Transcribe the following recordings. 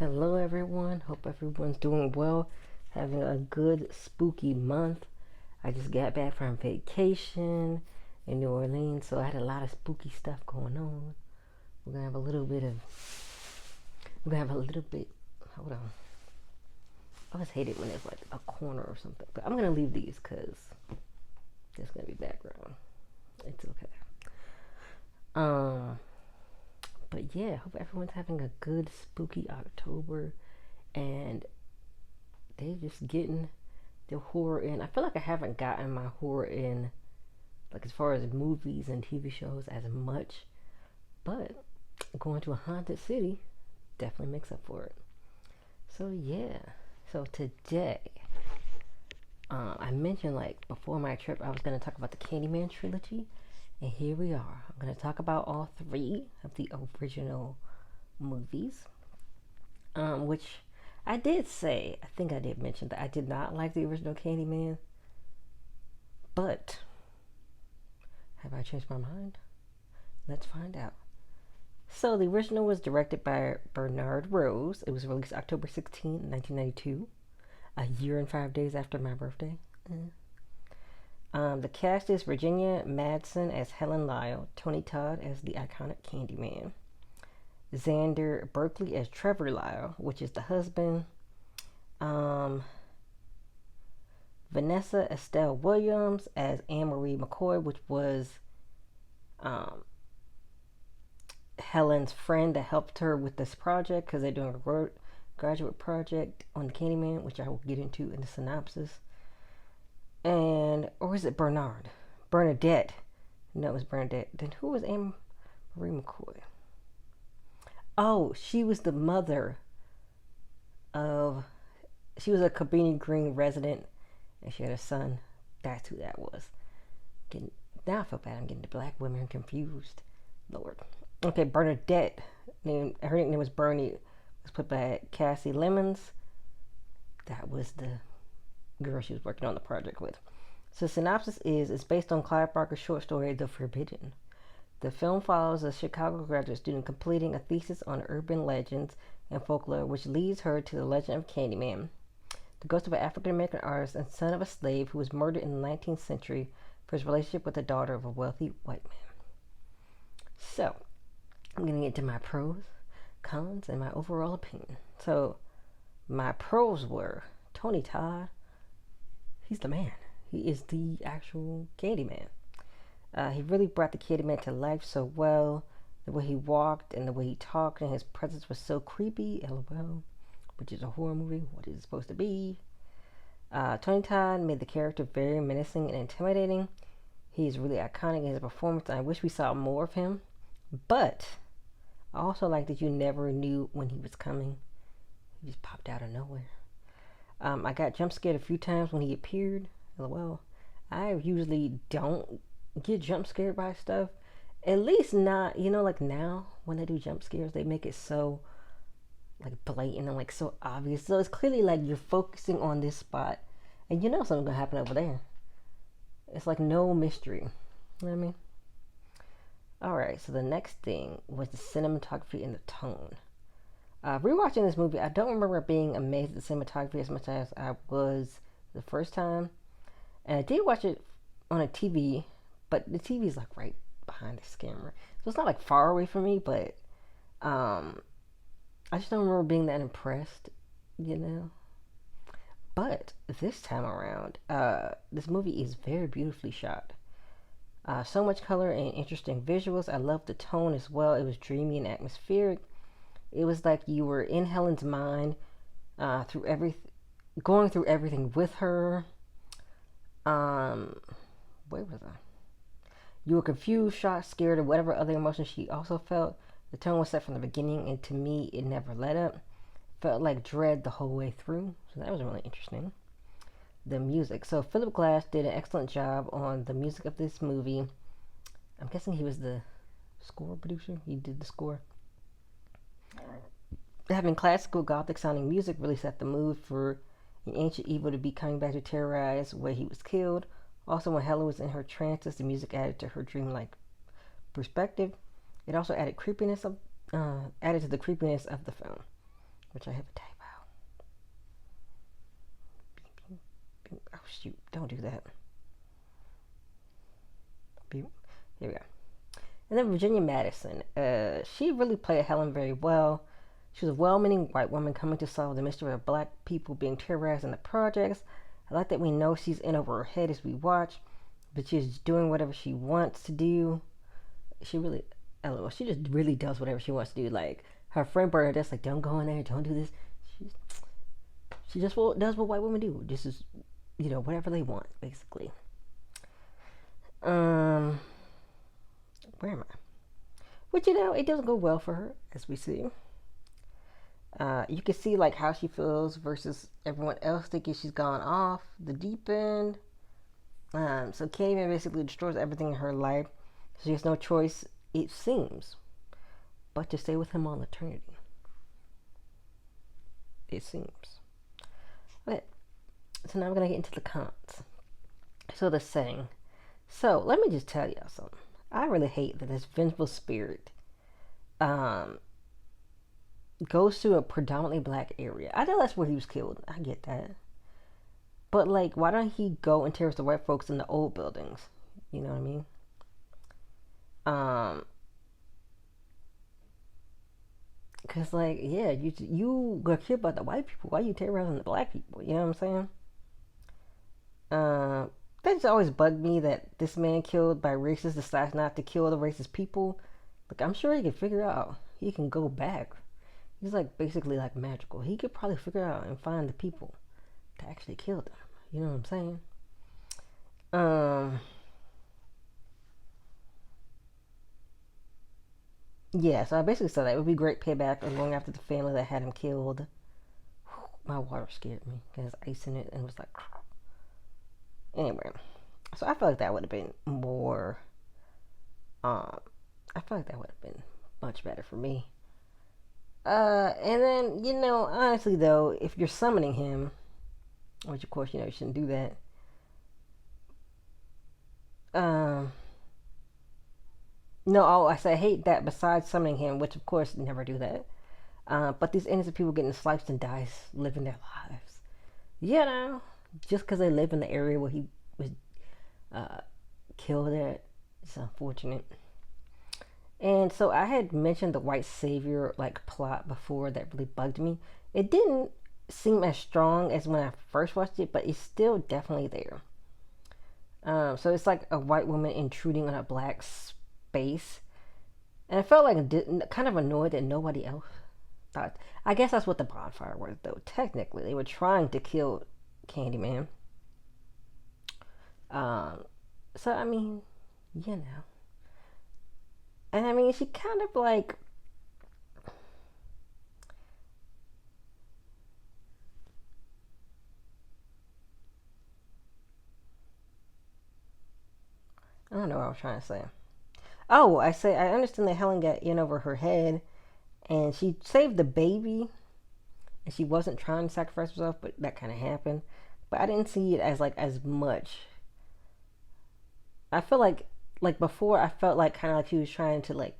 Hello, everyone. Hope everyone's doing well, having a good spooky month. I just got back from vacation in New Orleans, so I had a lot of spooky stuff going on. We're gonna have a little bit of. We're gonna have a little bit. Hold on. I always hate it when there's like a corner or something, but I'm gonna leave these because there's gonna be background. It's okay. Um, but yeah, hope everyone's having a good spooky October, and they just getting the horror in. I feel like I haven't gotten my horror in, like as far as movies and TV shows, as much, but going to a haunted city definitely makes up for it. So yeah, so today, I mentioned like before my trip I was going to talk about the Candyman trilogy, and here we are. I'm going to talk about all three of the original movies, which I did say, I think I did mention that I did not like the original Candyman, but have I changed my mind? Let's find out. So the original was directed by Bernard Rose. It was released October 16, 1992, a year and 5 days after my birthday. The cast is Virginia Madsen as Helen Lyle, Tony Todd as the iconic Candyman, Xander Berkeley as Trevor Lyle, which is the husband, Vanessa Estelle Williams as Anne Marie McCoy, which was Helen's friend that helped her with this project because they're doing a graduate project on the Candyman, which I will get into in the synopsis. And, or is it Bernard? Bernadette. No, it was Bernadette. Then who was Anne Marie McCoy? Oh, she was the mother of, she was a Cabrini Green resident, and she had a son. That's who that was. Now I feel bad. I'm getting the black women confused. Lord. Okay, Bernadette. Her nickname was Bernie. Was put by Cassie Lemons. That was the girl she was working on the project with. So synopsis is, it's based on Clive Barker's short story, The Forbidden. The film follows a Chicago graduate student completing a thesis on urban legends and folklore, which leads her to the legend of Candyman, the ghost of an African-American artist and son of a slave who was murdered in the 19th century for his relationship with the daughter of a wealthy white man. So, I'm getting into my pros, cons, and my overall opinion. So, my pros were Tony Todd. He's the man. He is the actual Candyman. He really brought the Candyman to life so well. The way he walked and the way he talked and his presence was so creepy. LOL, which is a horror movie. What is it supposed to be? Tony Todd made the character very menacing and intimidating. He's really iconic in his performance. I wish we saw more of him. But I also like that you never knew when he was coming. He just popped out of nowhere. I got jump scared a few times when he appeared. LOL. I usually don't get jump scared by stuff. At least not, like now when they do jump scares, they make it so like blatant and like so obvious. So it's clearly like you're focusing on this spot and something's gonna happen over there. It's like no mystery. You know what I mean? Alright, so the next thing was the cinematography and the tone. Rewatching this movie, I don't remember being amazed at the cinematography as much as I was the first time. And I did watch it on a TV, but the TV is like right behind this camera. So it's not like far away from me, but I just don't remember being that impressed, But this time around, this movie is very beautifully shot. So much color and interesting visuals. I love the tone as well. It was dreamy and atmospheric. It was like you were in Helen's mind, going through everything with her. Where was I? You were confused, shocked, scared, or whatever other emotions she also felt. The tone was set from the beginning, and to me, it never let up. Felt like dread the whole way through. So that was really interesting. The music. So Philip Glass did an excellent job on the music of this movie. I'm guessing he was the score producer. He did the score. Having classical gothic sounding music really set the mood for an ancient evil to be coming back to terrorize where he was killed. Also, when Helen was in her trances, the music added to her dreamlike perspective. It also added to the creepiness of the film. which I have a typo. Oh shoot! Don't do that. Here we go. And then Virginia Madison. She really played Helen very well. She was a well-meaning white woman coming to solve the mystery of black people being terrorized in the projects. I like that we know she's in over her head as we watch, but she's doing whatever she wants to do. She really, LOL, she just really does whatever she wants to do. Like, her friend Bernadette's like, don't go in there, don't do this. She just does what white women do. This is, whatever they want, basically. Where am I? Which, it doesn't go well for her, as we see. You can see, like, how she feels versus everyone else thinking she's gone off the deep end. So Candyman basically destroys everything in her life. She has no choice, it seems, but to stay with him all eternity. It seems. Okay, so now I'm going to get into the cons. So the setting. So let me just tell y'all something. I really hate that this vengeful spirit goes to a predominantly black area. I know that's where he was killed. I get that. But, like, why don't he go and terrorize the white folks in the old buildings? You know what I mean? Because, like, yeah, you got killed by the white people. Why are you terrorizing the black people? You know what I'm saying? That just always bugged me that this man killed by racists decides not to kill the racist people. Like, I'm sure he can figure out. He can go back. He's, like, basically, like, magical. He could probably figure out and find the people to actually kill them. You know what I'm saying? Yeah, so I basically said that it would be great payback on going after the family that had him killed. My water scared me because ice in it and it was like. Anyway, so I feel like that would have been more. I feel like that would have been much better for me. And then honestly though, if you're summoning him, which of course you shouldn't do that. No, I say I hate that. Besides summoning him, which of course never do that. But these innocent people getting sliced and diced, living their lives. Just because they live in the area where he was killed at, it's unfortunate. And so I had mentioned the white savior like plot before that really bugged me. It didn't seem as strong as when I first watched it, but it's still definitely there. So it's like a white woman intruding on a black space, and I felt like kind of annoyed that nobody else thought. I guess that's what the bonfire was, though. Technically, they were trying to kill Candyman. So I mean, and I mean, she kind of like. I don't know what I was trying to say. Oh, I understand that Helen got in over her head, and she saved the baby, and she wasn't trying to sacrifice herself, but that kind of happened. But I didn't see it as like as much. I feel like before I felt like kind of like she was trying to like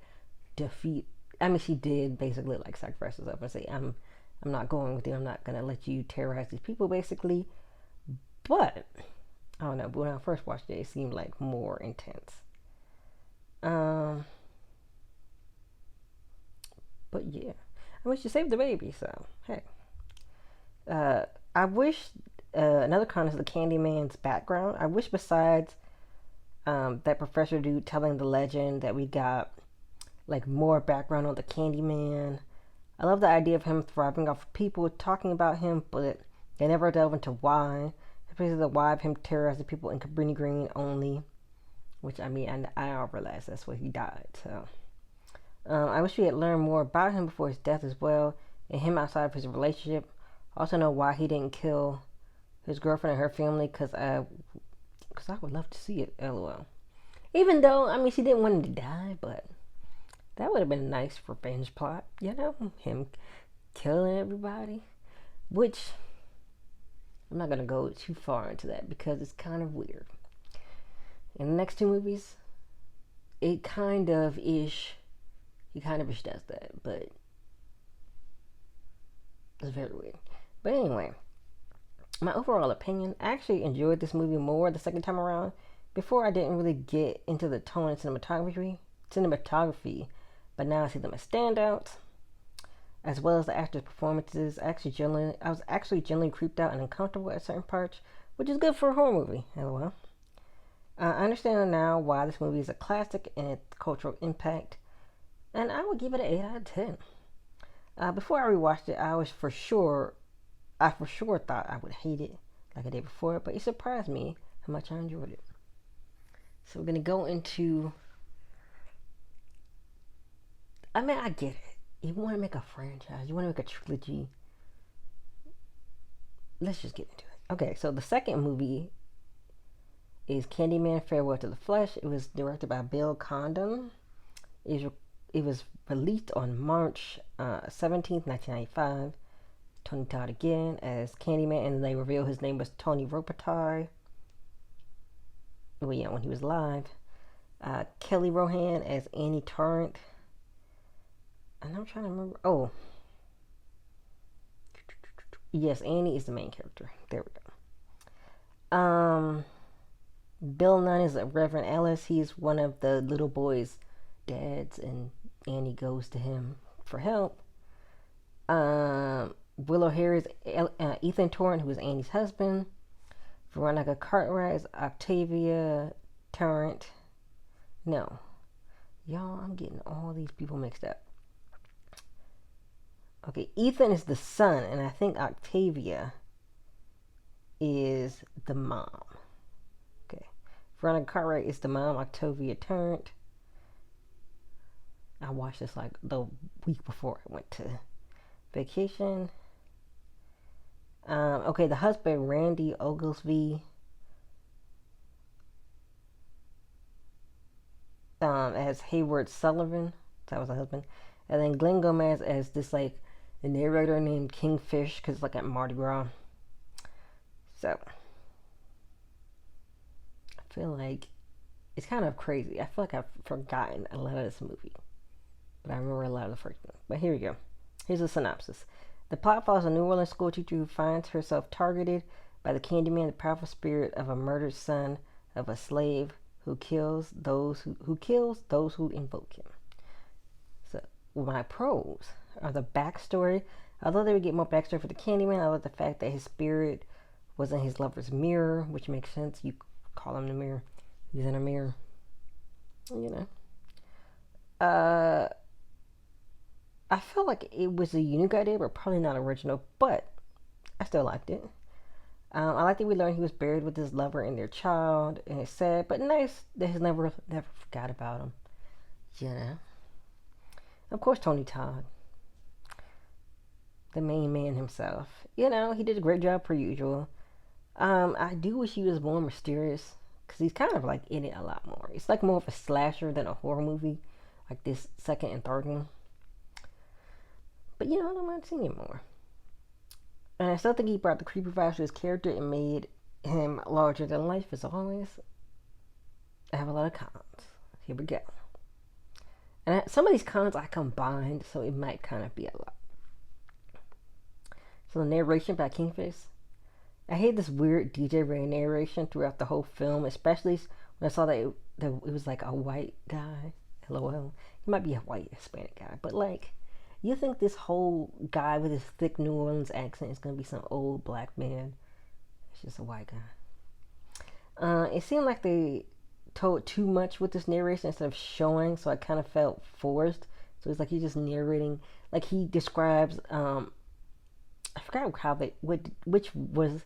defeat. I mean, she did basically like sacrifice herself and say, I'm not going with you. I'm not gonna let you terrorize these people, basically. But I don't know. But when I first watched it, it seemed like more intense. But yeah, I mean, she saved the baby, so hey. I wish another con is the Candyman's background. I wish besides that professor dude telling the legend that we got like more background on the Candyman. I love the idea of him thriving off of people talking about him, but they never delve into why. Especially the why of him terrorizing people in Cabrini Green only. Which I mean, I realize that's where he died. So I wish we had learned more about him before his death as well, and him outside of his relationship. Also know why he didn't kill his girlfriend and her family, because I would love to see it. LOL. Even though I mean she didn't want him to die, but that would have been a nice revenge plot. Him killing everybody. Which I'm not gonna go too far into that because it's kind of weird. In the next two movies, he kind of ish does that, but very weird. But anyway, my overall opinion, I actually enjoyed this movie more the second time around. Before, I didn't really get into the tone and cinematography, but now I see them as standouts, as well as the actors' performances. I was actually generally creeped out and uncomfortable at certain parts, which is good for a horror movie. LOL. I understand now why this movie is a classic and its cultural impact, and I would give it an 8 out of 10. Before I rewatched it, I for sure thought I would hate it like I did before, but it surprised me how much I enjoyed it. So we're gonna go into. I mean, I get it. You want to make a franchise, you want to make a trilogy. Let's just get into it. Okay, so the second movie is Candyman: Farewell to the Flesh. It was directed by Bill Condon. It was released on March 17th, 1995. Tony Todd again as Candyman, and they reveal his name was Tony Robitaille. Well, yeah, when he was alive. Kelly Rohan as Annie Torrent. And I'm trying to remember. Oh. Yes, Annie is the main character. There we go. Bill Nunn is Reverend Ellis. He's one of the little boys' dads, and Annie goes to him for help. Willow Harris, Ethan Torrent, who is Annie's husband. Veronica Cartwright is Octavia Torrent. No. Y'all, I'm getting all these people mixed up. Okay, Ethan is the son, and I think Octavia is the mom. Okay. Veronica Cartwright is the mom, Octavia Torrent. I watched this like the week before I went to vacation. Okay, the husband, Randy Oglesby, as Hayward Sullivan. That was the husband. And then Glenn Gomez as this like the narrator named Kingfish, because it's like at Mardi Gras. So I feel like it's kind of crazy. I feel like I've forgotten a lot of this movie, but I remember a lot of the first one. But here we go. Here's a synopsis. The plot follows a New Orleans schoolteacher who finds herself targeted by the Candyman, the powerful spirit of a murdered son of a slave who kills those who invoke him. So my pros are the backstory. Although they would get more backstory for the Candyman, I love the fact that his spirit was in his lover's mirror, which makes sense. You call him the mirror. He's in a mirror. You know. I feel like it was a unique idea, but probably not original, but I still liked it. I like that we learned he was buried with his lover and their child, and it's sad, but nice that he never forgot about him. You know. Of course, Tony Todd, the main man himself. You know, he did a great job per usual. I do wish he was more mysterious, because he's kind of like in it a lot more. It's like more of a slasher than a horror movie, like this second and third one. But you know, I don't mind seeing him more. And I still think he brought the creepy vibes to his character and made him larger than life as always. I have a lot of cons. Here we go. And some of these cons I combined, so it might kind of be a lot. So the narration by Kingfish. I hate this weird DJ Ray narration throughout the whole film, especially when I saw that it was like a white guy. LOL. He might be a white Hispanic guy, but like, you think this whole guy with his thick New Orleans accent is going to be some old black man? It's just a white guy. It seemed like they told too much with this narration instead of showing, so I kind of felt forced. So it's like he's just narrating, like he describes. I forgot which was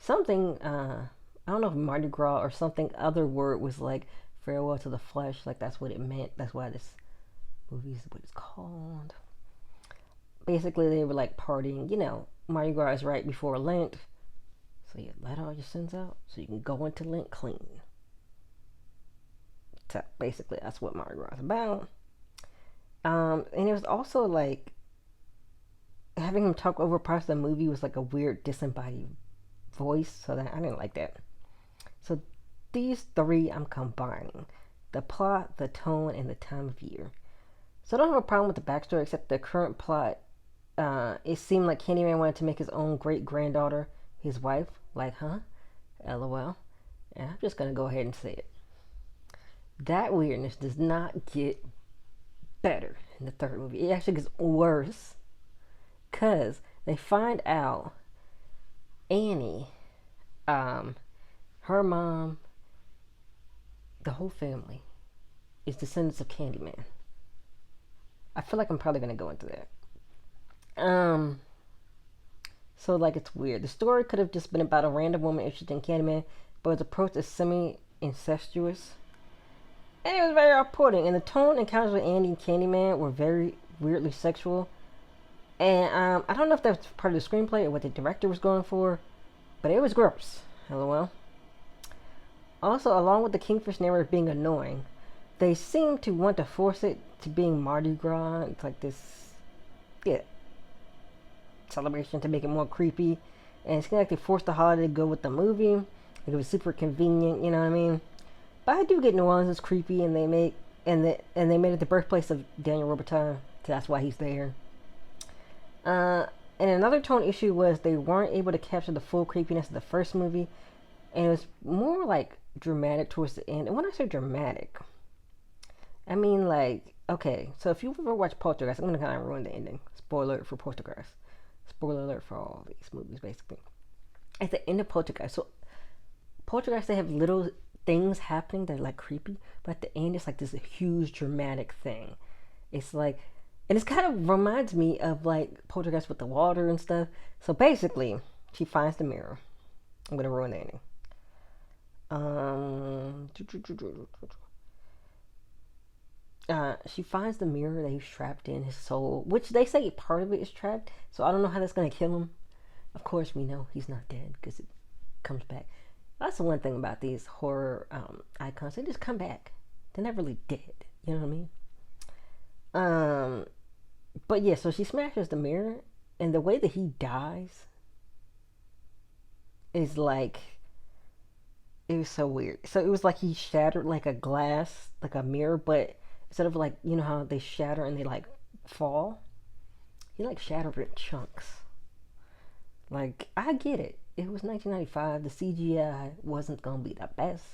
something. I don't know if Mardi Gras or something other word was like farewell to the flesh. Like that's what it meant. That's why this movie is what it's called. Basically, they were like partying. You know, Mardi Gras is right before Lent, so you let all your sins out so you can go into Lent clean. So basically, that's what Mardi Gras is about. And it was also like having him talk over parts of the movie was like a weird disembodied voice, so that I didn't like that. So these three I'm combining: the plot, the tone, and the time of year. So I don't have a problem with the backstory, except the current plot it seemed like Candyman wanted to make his own great granddaughter his wife. Like, huh? LOL. And I'm just gonna go ahead and say it. That weirdness does not get better in the third movie. It actually gets worse because they find out Annie, her mom, the whole family is descendants of Candyman. I feel like I'm probably gonna go into that. So like it's weird. The story could have just been about a random woman interested in Candyman, but its approach is semi-incestuous. And it was very off-putting. And the tone encounters with Andy and Candyman were very weirdly sexual. And I don't know if that was part of the screenplay or what the director was going for, but it was gross. LOL. Also, along with the Kingfish narrative being annoying, they seem to want to force it to being Mardi Gras. It's like this, yeah, celebration to make it more creepy. And it's like they forced the holiday to go with the movie. Like it was super convenient, you know what I mean? But I do get New Orleans is creepy, and they made it the birthplace of Daniel Robitan, so that's why he's there. And another tone issue was they weren't able to capture the full creepiness of the first movie, and it was more like dramatic towards the end. And when I say dramatic, I mean like, okay, so if you've ever watched Poltergeist, I'm gonna kind of ruin the ending. Spoiler alert for Poltergeist. Spoiler alert for all these movies, basically. At the end of Poltergeist, so Poltergeist, they have little things happening that are like creepy, but at the end it's like this huge dramatic thing. It's like, and it's kind of reminds me of like Poltergeist with the water and stuff. So basically, she finds the mirror. I'm gonna ruin the ending. She finds the mirror that he's trapped in, his soul, which they say part of it is trapped. So I don't know how that's gonna kill him. Of course, we know he's not dead because it comes back. That's the one thing about these horror icons. They just come back. They're not really dead. You know what I mean? But yeah, so she smashes the mirror, and the way that he dies is like, it was so weird. So it was like he shattered like a glass, like a mirror, but instead of like, you know how they shatter and they like fall, he like shattered in chunks. Like, I get it. It was 1995. The CGI wasn't going to be the best.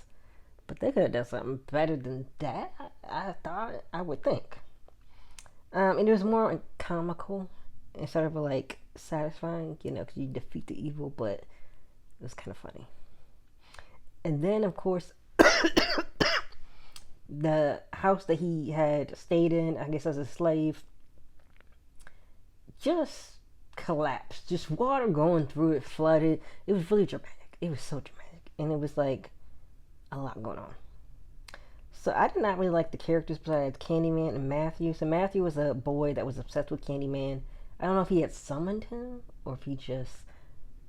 But they could have done something better than that, I thought. I would think. And it was more comical instead of like satisfying, you know, because you defeat the evil, but it was kind of funny. And then, of course, the house that he had stayed in, I guess as a slave, just collapsed. Just water going through it, flooded. It was really dramatic. It was so dramatic. And it was like a lot going on. So I did not really like the characters besides Candyman and Matthew. So Matthew was a boy that was obsessed with Candyman. I don't know if he had summoned him or if he just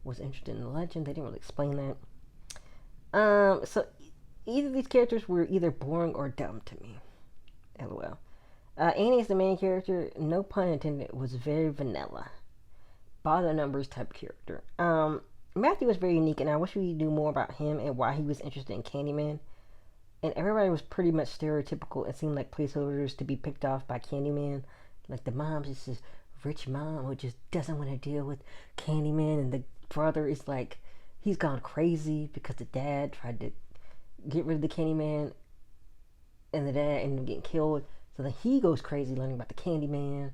was interested in the legend. They didn't really explain that. So either of these characters were either boring or dumb to me. LOL. Annie is the main character. No pun intended. Was very vanilla. Bother numbers type character. Matthew was very unique, and I wish we knew more about him and why he was interested in Candyman. And everybody was pretty much stereotypical. It seemed like placeholders to be picked off by Candyman. Like the mom's just this rich mom who just doesn't want to deal with Candyman, and the brother is like, he's gone crazy because the dad tried to get rid of the Candyman, and the dad ended up getting killed. So then he goes crazy learning about the Candyman.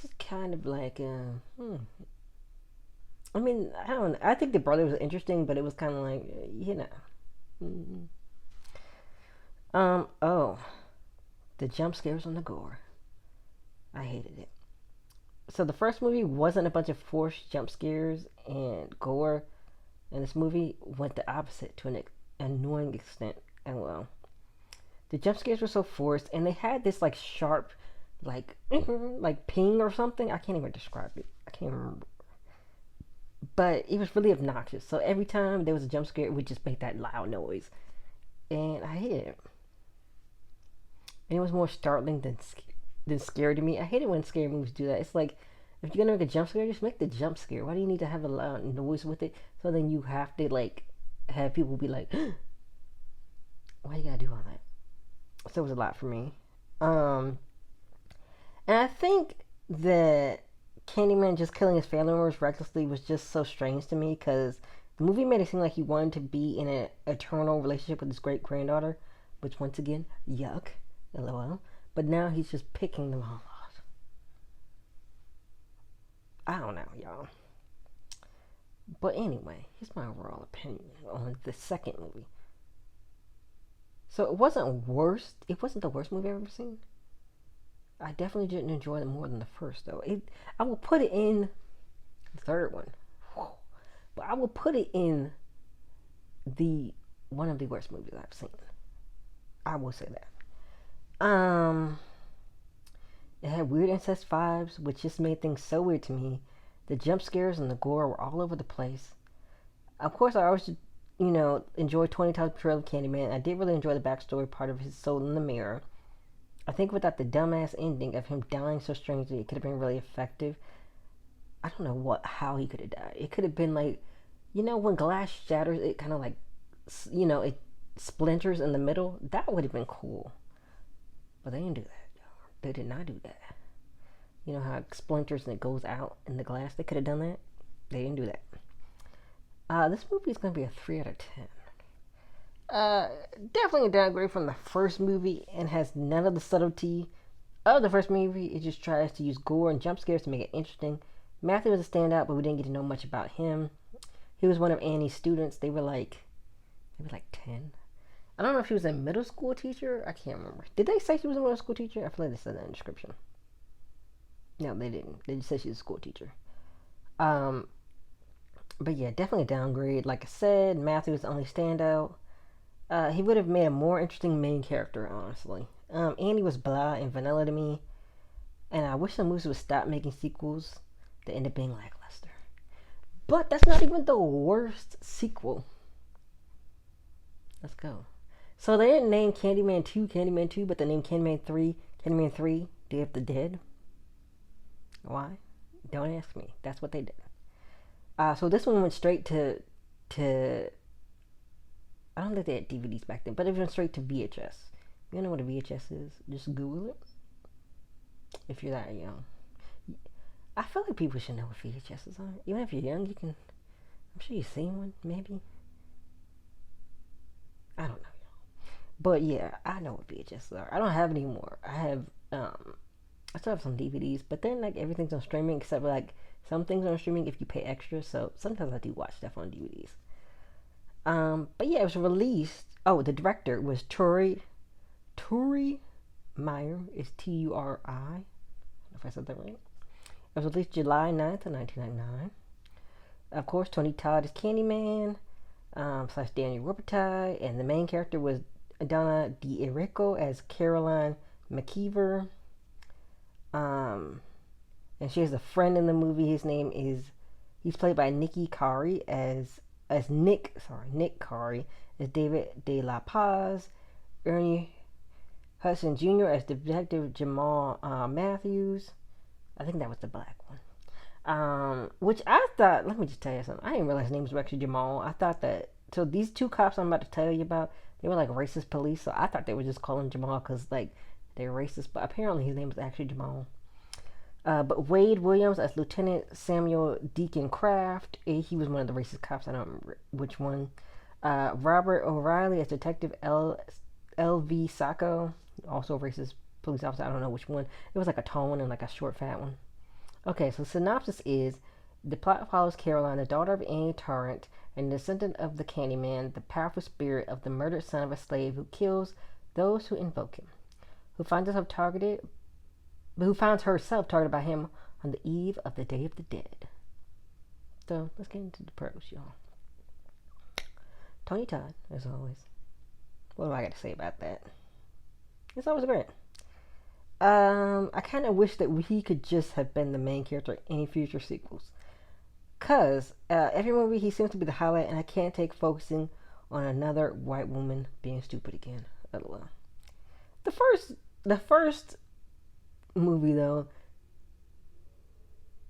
Just kind of like, I mean, I don't know. I think the brother was interesting, but it was kind of like, you know. Oh, the jump scares and the gore. I hated it. So the first movie wasn't a bunch of forced jump scares and gore, and this movie went the opposite to an annoying extent. And well, the jump scares were so forced, and they had this like sharp, like ping or something. I can't even describe it. I can't remember. But it was really obnoxious. So every time there was a jump scare, it would just make that loud noise. And I hated it. And it was more startling than scary to me. I hate it when scary movies do that. It's like, if you're going to make a jump scare, just make the jump scare. Why do you need to have a loud noise with it? So then you have to, like, have people be like, why you gotta do all that? So it was a lot for me. And I think that Candyman just killing his family members recklessly was just so strange to me because the movie made it seem like he wanted to be in an eternal relationship with his great granddaughter, which once again, yuck, lol. But now he's just picking them all off. I don't know, y'all. But anyway, here's my overall opinion on the second movie. So it wasn't worst. It wasn't the worst movie I've ever seen. I definitely didn't enjoy it more than the first, though. I will put it in the third one, but I will put it in the one of the worst movies I've seen. I will say that. It had weird incest vibes, which just made things so weird to me. The jump scares and the gore were all over the place. Of course, I always, enjoy 20 Times portrayal of Candyman. I did really enjoy the backstory part of his soul in the mirror. I think without the dumbass ending of him dying so strangely, it could have been really effective. I don't know how he could have died. It could have been like, when glass shatters, it kind of like, it splinters in the middle. That would have been cool. But they didn't do that. They did not do that. You know how it splinters and it goes out in the glass? They could have done that. They didn't do that. This movie is going to be a 3 out of 10. Definitely a downgrade from the first movie and has none of the subtlety of the first movie. It just tries to use gore and jump scares to make it interesting. Matthew was a standout, but we didn't get to know much about him. He was one of Annie's students. They were like 10. I don't know if she was a middle school teacher. I can't remember. Did they say she was a middle school teacher? I feel like they said that in the description. No, they didn't. They just said she was a school teacher. But yeah, definitely a downgrade. Like I said, Matthew was the only standout. He would have made a more interesting main character, honestly. Andy was blah and vanilla to me, and I wish the movies would stop making sequels that end up being lackluster. But that's not even the worst sequel. Let's go. So they didn't name Candyman 2, but they named Candyman 3, Day of the Dead. Why? Don't ask me. That's what they did. So this one went straight to I don't think they had DVDs back then, but it went straight to VHS. You know what a VHS is? Just Google it. If you're that young. I feel like people should know what VHSs are. Even if you're young, you can. I'm sure you've seen one, maybe. I don't know, y'all. But yeah, I know what VHSs are. I don't have any more. I still have some DVDs, but then like everything's on streaming except for like some things are on streaming if you pay extra. So sometimes I do watch stuff on DVDs. But yeah, it was released. Oh, the director was Turi Meyer. It's Turi. I don't know if I said that right. It was released July 9th of 1999. Of course, Tony Todd is Candyman, / Daniel Robitaille, and the main character was Donna D'Errico as Caroline McKeever. And she has a friend in the movie. He's played by Nicky Kari as Nick Kari as David De La Paz, Ernie Hudson Jr. as Detective Jamal Matthews. I think that was the black one. Which I thought, let me just tell you something. I didn't realize his names were actually Jamal. I thought that, so these two cops I'm about to tell you about, they were like racist police, so I thought they were just calling Jamal because like they're racist, but apparently his name was actually Jamal. But Wade Williams as Lieutenant Samuel Deacon Kraft. He was one of the racist cops. I don't remember which one. Robert O'Reilly as Detective L.V. Sacco. Also a racist police officer. I don't know which one. It was like a tall one and like a short, fat one. Okay, so synopsis is, the plot follows Caroline, the daughter of Annie Tarrant, and descendant of the Candyman, the powerful spirit of the murdered son of a slave who kills those who invoke him, who finds herself targeted by him on the eve of the Day of the Dead. So let's get into the pros, y'all. Tony Todd, as always. What do I got to say about that? It's always great. I kind of wish that he could just have been the main character in any future sequels. Because every movie he seems to be the highlight, and I can't take focusing on another white woman being stupid again. LOL. The first movie though,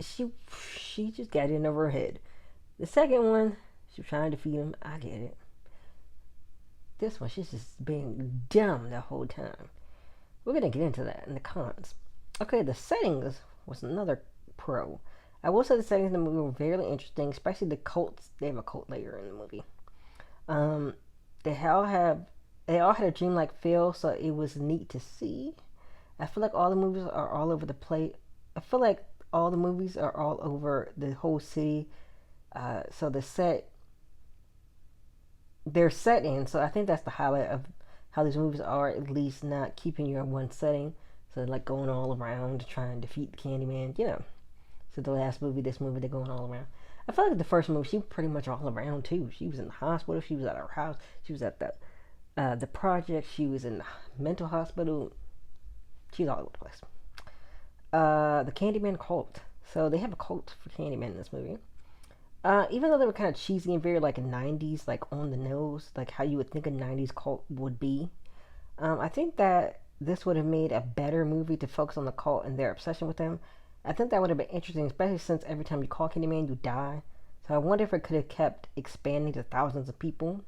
she just got in over her head. The second one, she was trying to defeat him. I get it. This one, she's just being dumb the whole time. We're gonna get into that in the cons. Okay, the settings was another pro. I will say the settings in the movie were very interesting, especially the cults. They have a cult layer in the movie. Um, they all have they all had a dreamlike feel, so it was neat to see. I feel like all the movies are all over the place. I feel like all the movies are all over the whole city. So they're set in. So I think that's the highlight of how these movies are, at least not keeping you in one setting. So like going all around to try and defeat Candyman, you know. So the last movie, this movie, they're going all around. I feel like the first movie, she was pretty much all around too. She was in the hospital. She was at her house. She was at the project. She was in the mental hospital. She's all over the place. The Candyman cult. So they have a cult for Candyman in this movie. Even though they were kind of cheesy and very like 90s, like on the nose, like how you would think a 90s cult would be, I think that this would have made a better movie to focus on the cult and their obsession with him. I think that would have been interesting, especially since every time you call Candyman, you die. So I wonder if it could have kept expanding to thousands of people,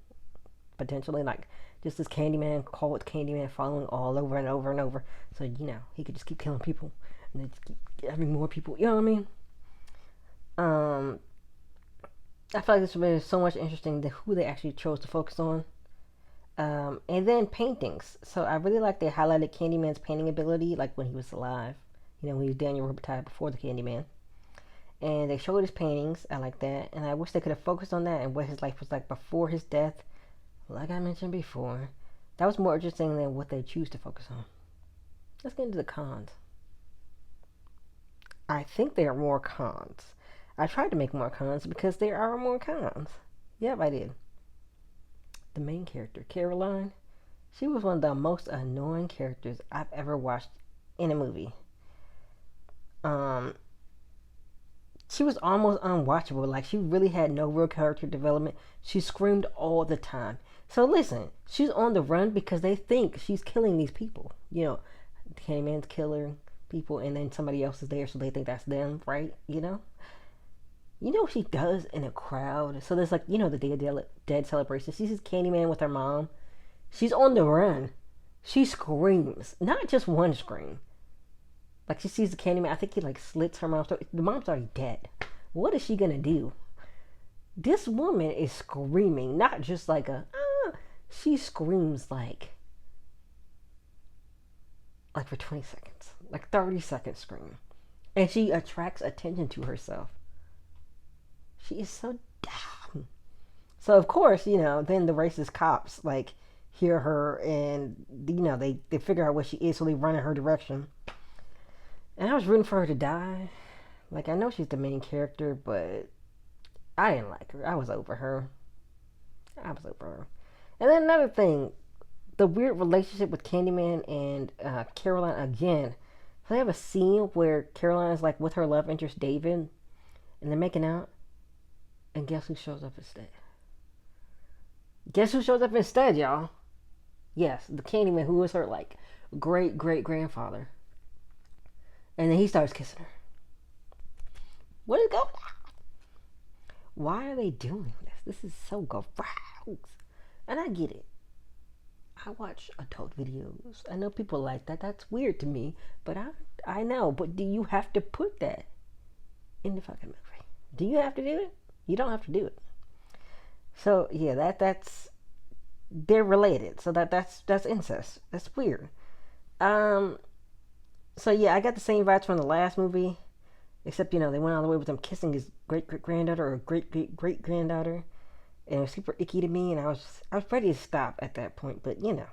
potentially, like just this Candyman cult, Candyman following all over and over and over. So, you know, he could just keep killing people and then just keep having more people. You know what I mean? I feel like this would be so much interesting than who they actually chose to focus on. And then paintings. So I really like they highlighted Candyman's painting ability, like when he was alive. You know, when he was Daniel Robitaille before the Candyman. And they showed his paintings. I like that. And I wish they could have focused on that and what his life was like before his death. Like I mentioned before. That was more interesting than what they choose to focus on. Let's get into the cons. I think there are more cons. I tried to make more cons because there are more cons. Yep, I did. The main character, Caroline, she was one of the most annoying characters I've ever watched in a movie. She was almost unwatchable. Like, she really had no real character development. She screamed all the time. So listen, she's on the run because they think she's killing these people. You know, Candyman's killing people, and then somebody else is there, so they think that's them, right? You know what she does in a crowd? So there's like, you know, the Day of Dead celebration. She sees Candyman with her mom. She's on the run. She screams. Not just one scream. Like, she sees the Candyman. I think he like slits her mom's throat. The mom's already dead. What is she gonna do? This woman is screaming. Not just like she screams like for 20 seconds. Like 30 seconds scream. And she attracts attention to herself. She is so dumb. So of course, you know, then the racist cops like hear her and you know they figure out what she is, so they run in her direction. And I was rooting for her to die. Like, I know she's the main character, but I didn't like her. I was over her. And then another thing, the weird relationship with Candyman and Caroline again. So they have a scene where Caroline is like with her love interest David, and they're making out. And guess who shows up instead? Guess who shows up instead, y'all? Yes, the Candyman, who was her like great grandfather. And then he starts kissing her. What is going on? Why are they doing this? This is so gross. And I get it. I watch adult videos. I know people like that. That's weird to me. But I know. But do you have to put that in the fucking movie? Do you have to do it? You don't have to do it. So yeah, that's they're related. So that's incest. That's weird. So yeah, I got the same vibes from the last movie, except you know they went all the way with him kissing his great granddaughter or great granddaughter, and it was super icky to me, and I was ready to stop at that point, but you know,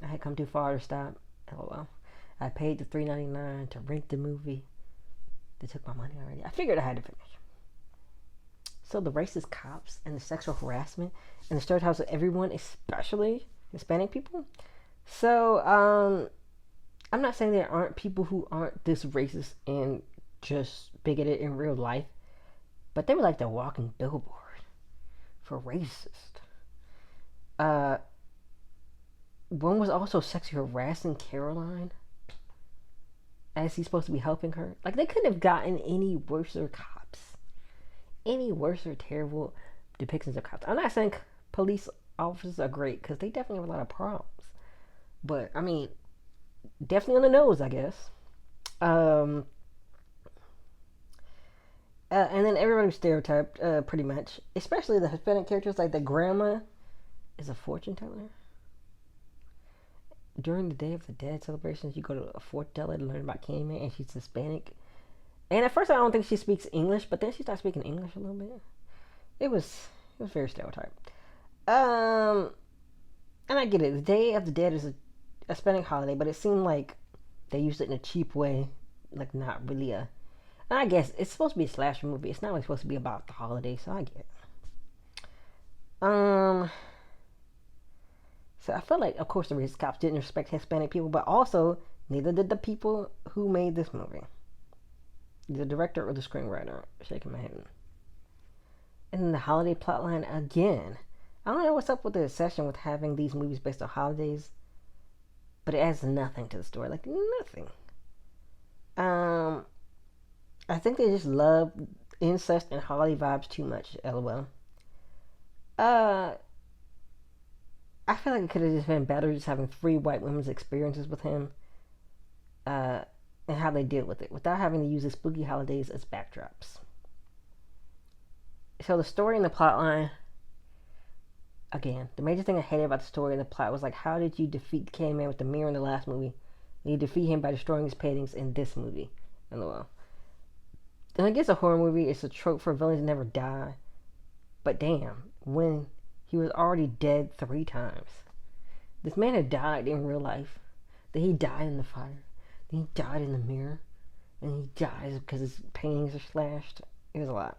I had come too far to stop. LOL. I paid the $3.99 to rent the movie. They took my money already. I figured I had to finish. So the racist cops and the sexual harassment and the stereotypes of everyone, especially Hispanic people. So I'm not saying there aren't people who aren't this racist and just bigoted in real life, but they were like the walking billboard for racist. One was also sexually harassing Caroline as he's supposed to be helping her. Like, they couldn't have gotten any worse cops, any worse or terrible depictions of cops. I'm not saying police officers are great, because they definitely have a lot of problems, but I mean, definitely on the nose, I guess. Um, and then everybody was stereotyped, pretty much, especially the Hispanic characters. Like the grandma is a fortune teller. During the Day of the Dead celebrations, you go to a fortune teller to learn about Candyman, and she's Hispanic. And at first, I don't think she speaks English, but then she starts speaking English a little bit. It was very stereotyped. Um, and I get it. The Day of the Dead is a Hispanic holiday, but it seemed like they used it in a cheap way, like not really a. And I guess it's supposed to be a slasher movie. It's not really supposed to be about the holiday, so I get it. Um, so I feel like, of course, the racist cops didn't respect Hispanic people, but also neither did the people who made this movie, the director or the screenwriter. Shaking my head. And then the holiday plotline again. I don't know what's up with the obsession with having these movies based on holidays, but it adds nothing to the story. Like nothing. Um, I think they just love incest and holiday vibes too much. LOL. Uh, I feel like it could have just been better just having three white women's experiences with him, uh, and how they deal with it without having to use the spooky holidays as backdrops. So the story and the plot line, again, the major thing I hated about the story and the plot was like, how did you defeat Candyman with the mirror in the last movie? And you defeat him by destroying his paintings in this movie. LOL. And I guess a horror movie is a trope for villains to never die. But damn, when he was already dead 3 times. This man had died in real life. Then he died in the fire. Then he died in the mirror. And he dies because his paintings are slashed. It was a lot.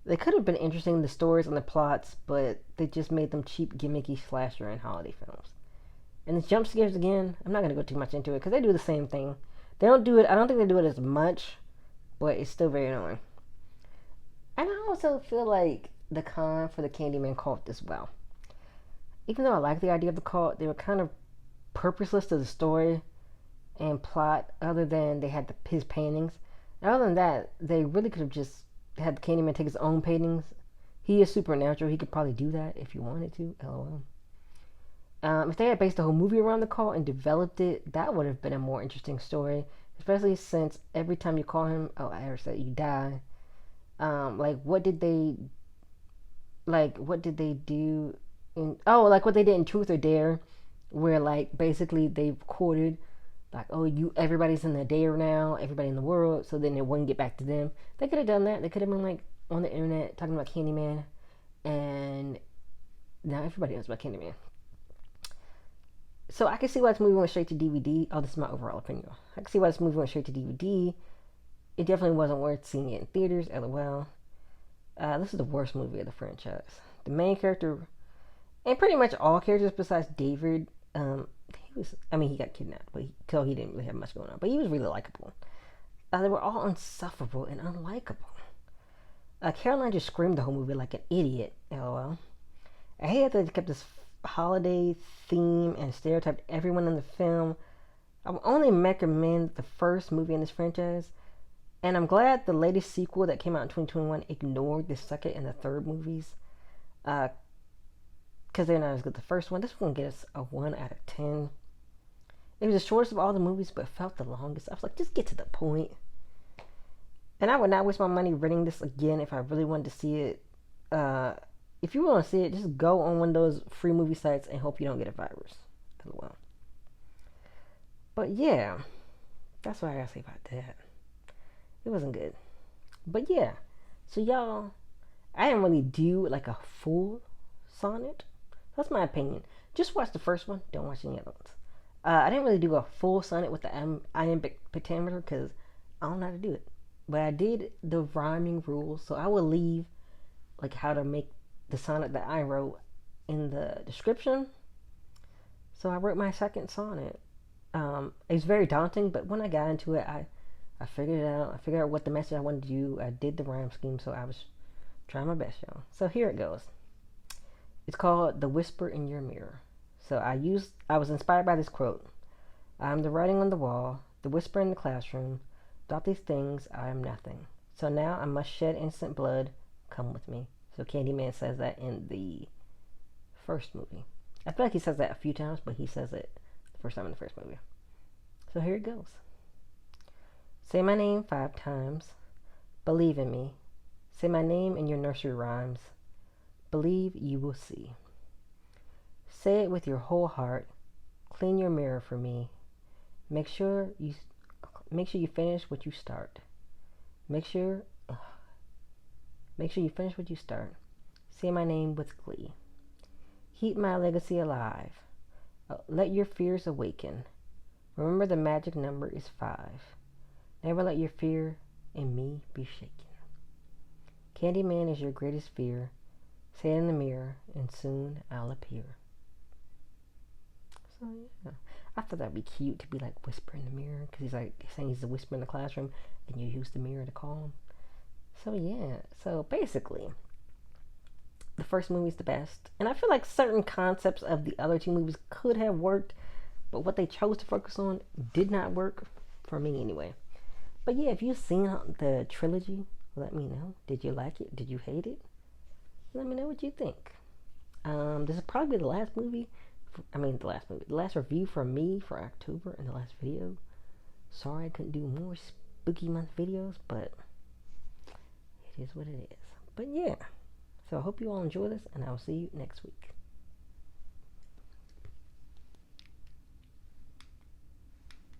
They could have been interesting, the stories and the plots, but they just made them cheap, gimmicky slasher and holiday films. And the jump scares again, I'm not going to go too much into it because they do the same thing. They don't do it, I don't think they do it as much, but it's still very annoying. And I also feel like the con for the Candyman cult as well. Even though I like the idea of the cult, they were kind of purposeless to the story and plot, other than they had his paintings. And other than that, they really could have just had the Candyman take his own paintings. He is supernatural. He could probably do that if you wanted to. LOL. If they had based the whole movie around the cult and developed it, that would have been a more interesting story. Especially since every time you call him, oh, I already said you die. Like what did they do in like what they did in Truth or Dare, where like basically they recorded like, oh, everybody's in the dare now, everybody in the world, so then it wouldn't get back to them. They could have done that. They could have been like on the internet talking about Candyman, and now everybody knows about Candyman. So I can see why this movie went straight to DVD. Oh, this is my overall opinion. I can see why this movie went straight to DVD. It definitely wasn't worth seeing it in theaters. LOL. This is the worst movie of the franchise. The main character, and pretty much all characters besides David, he got kidnapped, but he didn't really have much going on. But he was really likable. They were all insufferable and unlikable. Caroline just screamed the whole movie like an idiot. LOL. I hate that they kept this holiday theme and stereotyped everyone in the film. I would only recommend the first movie in this franchise, and I'm glad the latest sequel that came out in 2021 ignored the second and the third movies, because they're not as good as the first one. This one gets a 1 out of 10. It was the shortest of all the movies, but felt the longest. I was like, just get to the point. And I would not waste my money renting this again if I really wanted to see it. If you want to see it, just go on one of those free movie sites and hope you don't get a virus. LOL. But yeah, that's what I gotta say about that. It wasn't good. But yeah, so y'all, I didn't really do like a full sonnet. That's my opinion. Just watch the first one. Don't watch any other ones. I didn't really do a full sonnet with the iambic pentameter because I don't know how to do it. But I did the rhyming rules, so I will leave like how to make the sonnet that I wrote in the description. So I wrote my second sonnet. It was very daunting, but when I got into it, I figured it out. I figured out what the message I wanted to do. I did the rhyme scheme, so I was trying my best, y'all. So here it goes. It's called The Whisper in Your Mirror. So I was inspired by this quote. I am the writing on the wall, the whisper in the classroom. Without these things, I am nothing. So now I must shed innocent blood. Come with me. So Candyman says that in the first movie. I feel like he says that a few times, but he says it the first time in the first movie. So here it goes. Say my name 5 times. Believe in me. Say my name in your nursery rhymes. Believe you will see. Say it with your whole heart. Clean your mirror for me. Make sure you finish what you start. Make sure you finish what you start. Say my name with glee. Keep my legacy alive. Let your fears awaken. Remember the magic number is 5. Never let your fear in me be shaken. Candyman is your greatest fear. Say it in the mirror, and soon I'll appear. So yeah, I thought that'd be cute to be like whisper in the mirror, because he's saying he's a whisper in the classroom, and you use the mirror to call him. So yeah, so basically, the first movie's the best, and I feel like certain concepts of the other 2 movies could have worked, but what they chose to focus on did not work for me anyway. But yeah, if you've seen the trilogy, let me know. Did you like it? Did you hate it? Let me know what you think. This is probably the last movie. The last review from me for October and the last video. Sorry I couldn't do more spooky month videos, but it is what it is. But yeah, so I hope you all enjoy this, and I'll see you next week.